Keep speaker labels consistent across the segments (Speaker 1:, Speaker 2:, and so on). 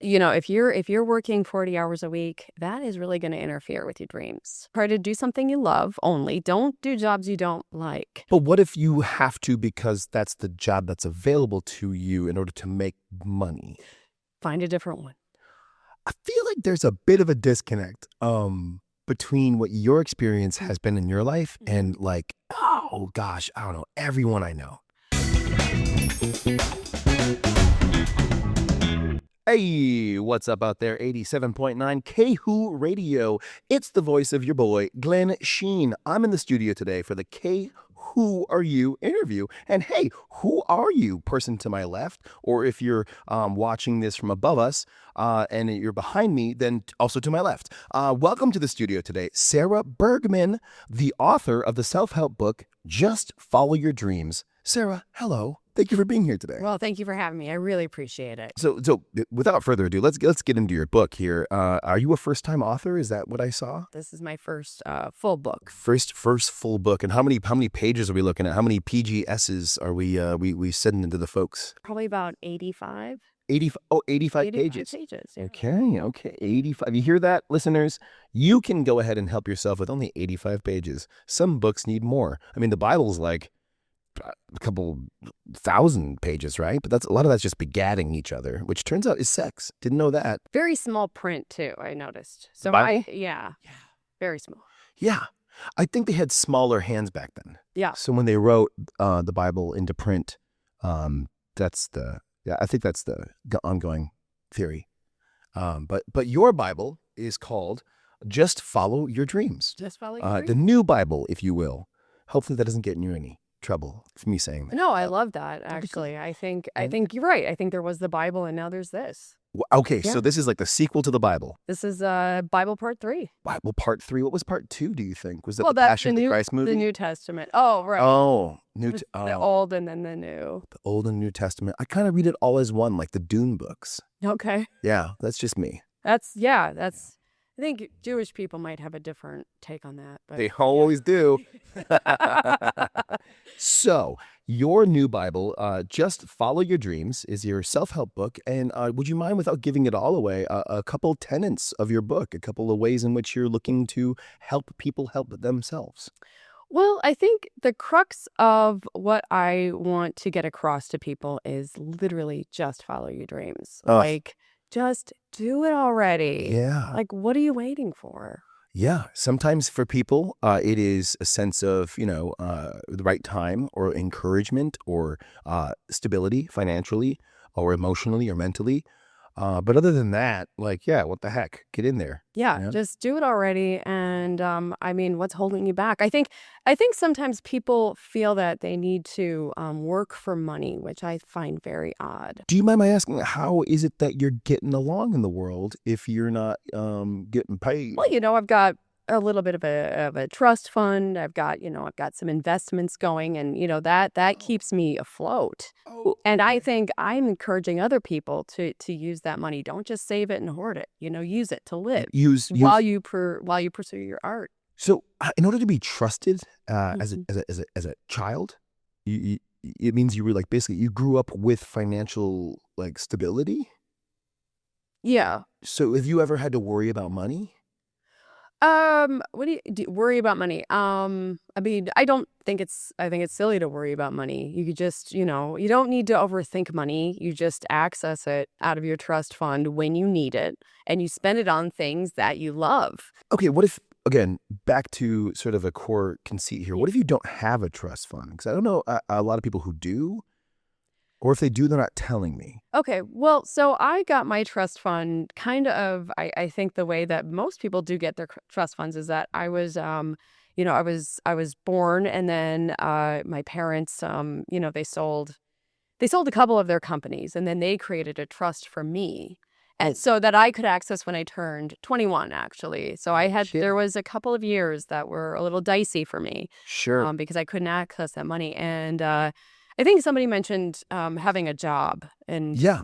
Speaker 1: if you're working 40 hours a week, that is really going to interfere with your dreams. Try to do something you love only. Don't do jobs you don't like.
Speaker 2: But what if you have to because that's the job that's available to you in order to make money?
Speaker 1: Find a different one.
Speaker 2: I feel like there's a bit of a disconnect between what your experience has been in your life and like, oh gosh, I don't know, everyone I know. Hey, what's up out there? 87.9 KHOO Radio. It's the voice of your boy, Glenn Sheen. I'm in the studio today for the Who Are You interview. And hey, who are you, person to my left? Or if you're watching this from above us and you're behind me, then also to my left. Welcome to the studio today, Sarah Bergman, the author of the self-help book, Just Follow Your Dreams. Sarah, hello. Thank you for being here today.
Speaker 1: Well, thank you for having me. I really appreciate it.
Speaker 2: So without further ado, let's get into your book here. Are you a first-time author? Is that what I saw?
Speaker 1: This is my first full book.
Speaker 2: First full book. And how many pages are we looking at? How many PGSs are we sending into the folks?
Speaker 1: Probably about 85.
Speaker 2: 85 pages.
Speaker 1: Yeah.
Speaker 2: Okay, 85. You hear that, listeners? You can go ahead and help yourself with only 85 pages. Some books need more. I mean, the Bible's like a couple thousand pages, right? But a lot of that's just begatting each other, which turns out is sex. Didn't know that.
Speaker 1: Very small print too, I noticed. So
Speaker 2: yeah,
Speaker 1: very small.
Speaker 2: Yeah. I think they had smaller hands back then.
Speaker 1: Yeah.
Speaker 2: So when they wrote the Bible into print, I think that's the ongoing theory. But your Bible is called Just Follow Your Dreams.
Speaker 1: Just Follow Your Dreams.
Speaker 2: The new Bible, if you will. Hopefully that doesn't get you any trouble for me saying that.
Speaker 1: No, I love that, actually. I think you're right. I think there was the Bible and now there's this.
Speaker 2: Okay, yeah. So this is like the sequel to the Bible.
Speaker 1: This is Bible Part 3.
Speaker 2: Bible Part 3. What was Part 2, do you think? Was that
Speaker 1: the
Speaker 2: Passion of the Christ movie?
Speaker 1: The New Testament. Oh, right.
Speaker 2: Oh,
Speaker 1: the Old and then the New.
Speaker 2: The Old and New Testament. I kind of read it all as one, like the Dune books.
Speaker 1: Okay.
Speaker 2: Yeah, that's just me.
Speaker 1: I think Jewish people might have a different take on that. But,
Speaker 2: they always do. So, your new Bible, Just Follow Your Dreams, is your self-help book. And would you mind, without giving it all away, a couple tenets of your book, a couple of ways in which you're looking to help people help themselves?
Speaker 1: Well, I think the crux of what I want to get across to people is literally just follow your dreams. Like, just do it already.
Speaker 2: Yeah.
Speaker 1: Like, what are you waiting for?
Speaker 2: Yeah. Sometimes for people, it is a sense of, the right time or encouragement or stability financially or emotionally or mentally. But other than that, what the heck? Get in there.
Speaker 1: Yeah, just do it already. And what's holding you back? I think sometimes people feel that they need to work for money, which I find very odd.
Speaker 2: Do you mind my asking, how is it that you're getting along in the world if you're not getting paid?
Speaker 1: Well, I've got a little bit of a trust fund. I've got some investments going, and that keeps me afloat. And I think I'm encouraging other people to use that money. Don't just save it and hoard it. Use it to live. While you pursue your art.
Speaker 2: So, in order to be trusted as a child, it means you were basically you grew up with financial stability.
Speaker 1: Yeah.
Speaker 2: So, have you ever had to worry about money?
Speaker 1: What do you worry about money? I think it's silly to worry about money. You could just, you don't need to overthink money. You just access it out of your trust fund when you need it and you spend it on things that you love.
Speaker 2: Okay. What if, again, back to sort of a core conceit here. What if you don't have a trust fund? Because I don't know a lot of people who do. Or if they do, they're not telling me.
Speaker 1: Okay, well, so I got my trust fund I think the way that most people do get their trust funds is that I was, I was born and then my parents, they sold a couple of their companies and then they created a trust for me. And so that I could access when I turned 21, actually. So there was a couple of years that were a little dicey for me.
Speaker 2: Sure.
Speaker 1: Because I couldn't access that money. And, I think somebody mentioned having a job, and yeah.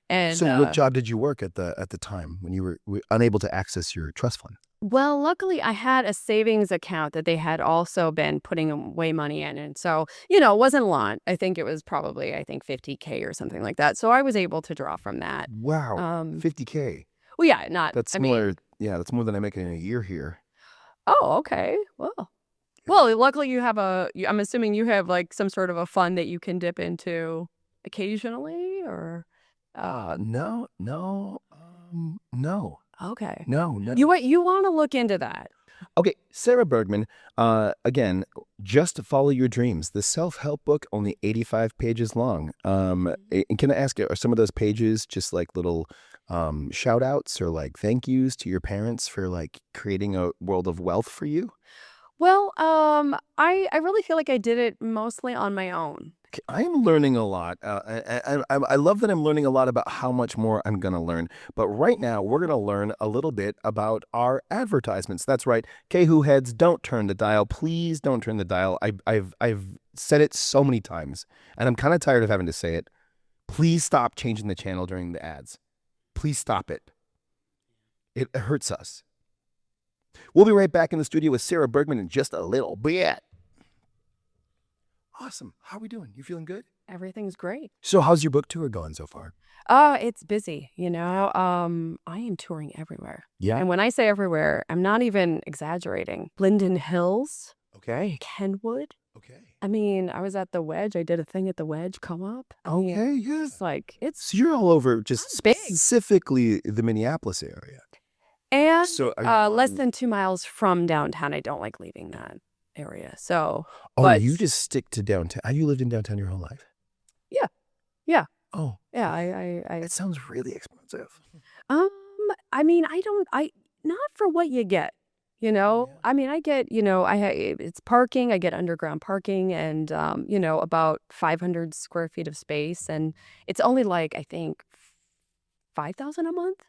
Speaker 1: And
Speaker 2: so, what job did you work at the time when you were unable to access your trust fund?
Speaker 1: Well, luckily, I had a savings account that they had also been putting away money in, and so, it wasn't a lot. I think it was probably, 50K or something like that, so I was able to draw from that.
Speaker 2: Wow,
Speaker 1: Um,
Speaker 2: 50K.
Speaker 1: well, yeah, not
Speaker 2: That's
Speaker 1: I mean
Speaker 2: more, yeah, that's more than I make in a year here.
Speaker 1: oh, okay. Well, luckily you have I'm assuming you have, like, some sort of a fund that you can dip into occasionally or,
Speaker 2: No, no,
Speaker 1: okay.
Speaker 2: no, no.
Speaker 1: You wanna look into that.
Speaker 2: Okay, Sarah Bergman, again, Just Follow Your Dreams, the self-help book, only 85 pages long. And can I ask you, are some of those pages just like little shout outs or like thank yous to your parents for like creating a world of wealth for you?
Speaker 1: Well, I really feel like I did it mostly on my own.
Speaker 2: I'm learning a lot. I love that I'm learning a lot about how much more I'm going to learn. But right now, we're going to learn a little bit about our advertisements. That's right. Kehu heads, don't turn the dial. Please don't turn the dial. I've said it so many times, and I'm kind of tired of having to say it. Please stop changing the channel during the ads. Please stop it. It hurts us. We'll be right back in the studio with Sarah Bergman in just a little bit. Awesome. How are we doing? You feeling good?
Speaker 1: Everything's great.
Speaker 2: So how's your book tour going so far?
Speaker 1: It's busy, you know? I am touring everywhere.
Speaker 2: Yeah.
Speaker 1: And when I say everywhere, I'm not even exaggerating. Linden Hills,
Speaker 2: Okay.
Speaker 1: Kenwood.
Speaker 2: Okay.
Speaker 1: I mean, I was at the Wedge. I did a thing at the Wedge come up. I mean,
Speaker 2: Okay, yeah.
Speaker 1: it's like, it's
Speaker 2: So you're all over just
Speaker 1: It's big.
Speaker 2: specifically the Minneapolis area.
Speaker 1: and
Speaker 2: So
Speaker 1: less than 2 miles from downtown. I don't like leaving that area. So,
Speaker 2: oh,
Speaker 1: but
Speaker 2: you just stick to downtown. Have you lived in downtown your whole life?
Speaker 1: yeah, yeah,
Speaker 2: Oh,
Speaker 1: yeah.
Speaker 2: it sounds really expensive.
Speaker 1: Um, I mean, I not for what you get, you know?
Speaker 2: Yeah.
Speaker 1: I mean, I get, it's parking, I get underground parking and, about 500 square feet of space. And it's only like, I think, 5,000 a month.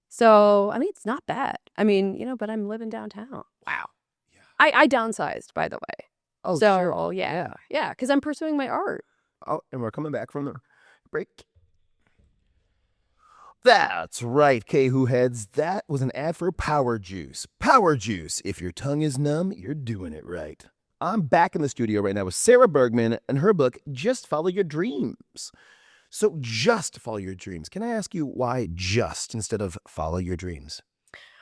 Speaker 1: So, I mean, it's not bad. I mean, but I'm living downtown. Wow.
Speaker 2: Yeah.
Speaker 1: I downsized, by the way.
Speaker 2: Oh,
Speaker 1: So,
Speaker 2: sure.
Speaker 1: oh, yeah. Yeah, because I'm pursuing my art.
Speaker 2: Oh, and we're coming back from the break. That's right, Kehu heads. That was an ad for Power Juice. Power Juice. If your tongue is numb, you're doing it right. I'm back in the studio right now with Sarah Bergman and her book, Just Follow Your Dreams. So, just follow your dreams. Can I ask you why just instead of follow your dreams?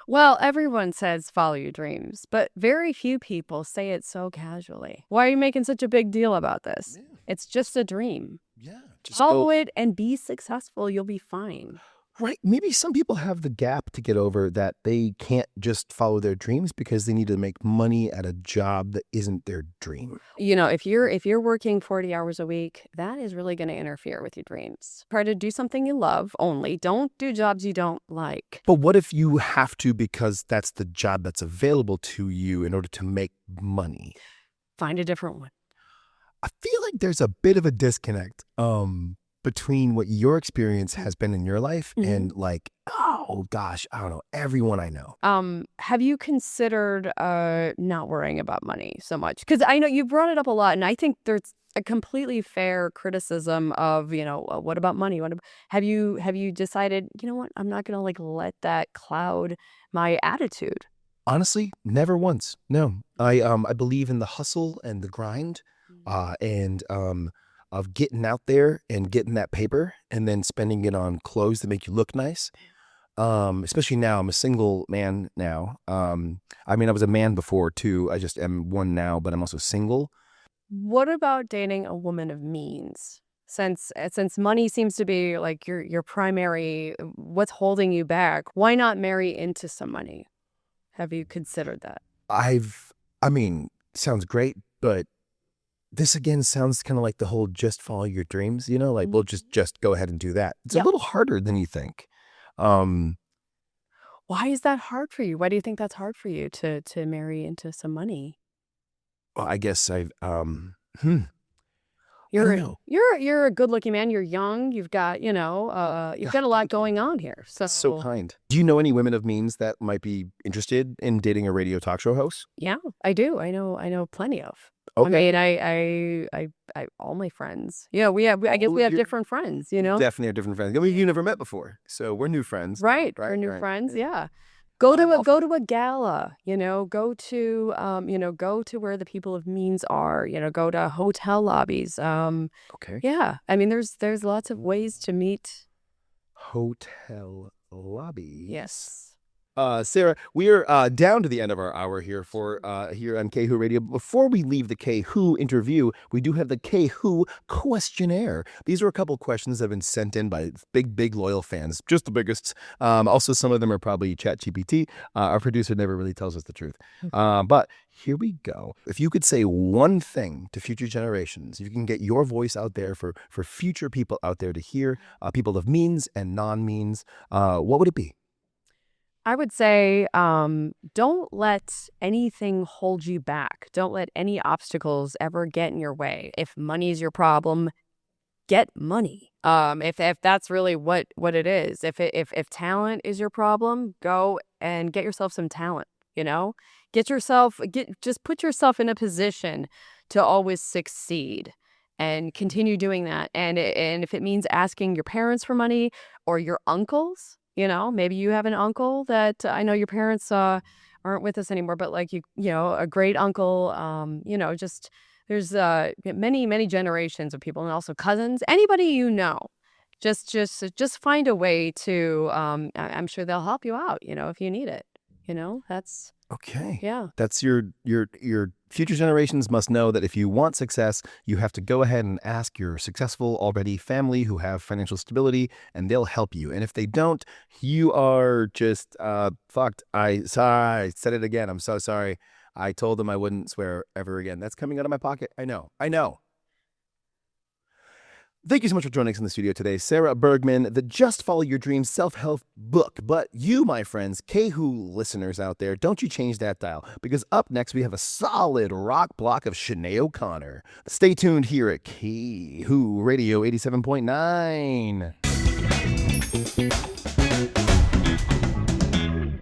Speaker 1: Well, everyone says follow your dreams, but very few people say it so casually. Why are you making such a big deal about this?
Speaker 2: Yeah.
Speaker 1: It's just a dream.
Speaker 2: Yeah. Just
Speaker 1: Follow it and be successful. You'll be fine.
Speaker 2: Right. Maybe some people have the gap to get over that they can't just follow their dreams because they need to make money at a job that isn't their dream.
Speaker 1: If you're working 40 hours a week, that is really going to interfere with your dreams. Try to do something you love only. Don't do jobs you don't like.
Speaker 2: But what if you have to because that's the job that's available to you in order to make money?
Speaker 1: Find a different one.
Speaker 2: I feel like there's a bit of a disconnect between what your experience has been in your life and like, oh gosh, I don't know, everyone I know.
Speaker 1: Have you considered not worrying about money so much? Because I know you brought it up a lot, and I think there's a completely fair criticism of, what about money? Have you decided, you know what, I'm not gonna like let that cloud my attitude?
Speaker 2: Honestly, never once. No, I believe in the hustle and the grind, and of getting out there and getting that paper and then spending it on clothes that make you look nice. Especially now, I'm a single man now. I mean, I was a man before too. I just am one now, but I'm also single.
Speaker 1: What about dating a woman of means? Since money seems to be like your primary, what's holding you back? Why not marry into some money? Have you considered that?
Speaker 2: I mean, sounds great, but this again sounds kind of like the whole just follow your dreams, like we'll just go ahead and do that. It's a
Speaker 1: Yep.
Speaker 2: little harder than you think. Um,
Speaker 1: Why is that hard for you? Why do you think that's hard for you to marry into some money?
Speaker 2: well, I guess I don't
Speaker 1: You're
Speaker 2: know.
Speaker 1: you're a good-looking man. You're young. You've got, you've got a lot going on here.
Speaker 2: That's so kind. Do you know any women of means that might be interested in dating a radio talk show host?
Speaker 1: Yeah, I do. I know plenty of.
Speaker 2: Okay.
Speaker 1: I mean, I all my friends. Yeah, I guess we have different friends,
Speaker 2: Definitely are different friends. I mean, you never met before, so we're new friends.
Speaker 1: Right.
Speaker 2: Right.
Speaker 1: We're new
Speaker 2: Right.
Speaker 1: friends. Yeah. Go to a gala, go to where the people of means are, go to hotel lobbies.
Speaker 2: Okay.
Speaker 1: Yeah, I mean, there's lots of ways to meet.
Speaker 2: Hotel lobbies.
Speaker 1: Yes.
Speaker 2: Sarah, we're down to the end of our hour here for here on K Who Radio. Before we leave the K Who interview, we do have the K Who questionnaire. These are a couple questions that have been sent in by big loyal fans, just the biggest. Also, some of them are probably ChatGPT. Our producer never really tells us the truth. But here we go. If you could say one thing to future generations, if you can get your voice out there for future people out there to hear, people of means and non-means, what would it be?
Speaker 1: I would say, don't let anything hold you back. Don't let any obstacles ever get in your way. If money is your problem, get money. If that's really what it is. If talent is your problem, go and get yourself some talent, you know? Just put yourself in a position to always succeed and continue doing that. And if it means asking your parents for money or your uncles, maybe you have an uncle that I know your parents aren't with us anymore, but like a great uncle, just there's many generations of people and also cousins, anybody just find a way to I'm sure they'll help you out, if you need it. That's
Speaker 2: Okay.
Speaker 1: yeah.
Speaker 2: That's your future generations must know that if you want success, you have to go ahead and ask your successful already family who have financial stability, and they'll help you. And if they don't, you are just fucked. I said it again. I'm so sorry. I told them I wouldn't swear ever again. That's coming out of my pocket. I know. Thank you so much for joining us in the studio today, Sarah Bergman, the Just Follow Your Dreams self-help book. But you, my friends, K-Who listeners out there, don't you change that dial, because up next we have a solid rock block of Sinead O'Connor. Stay tuned here at K-Who Radio 87.9.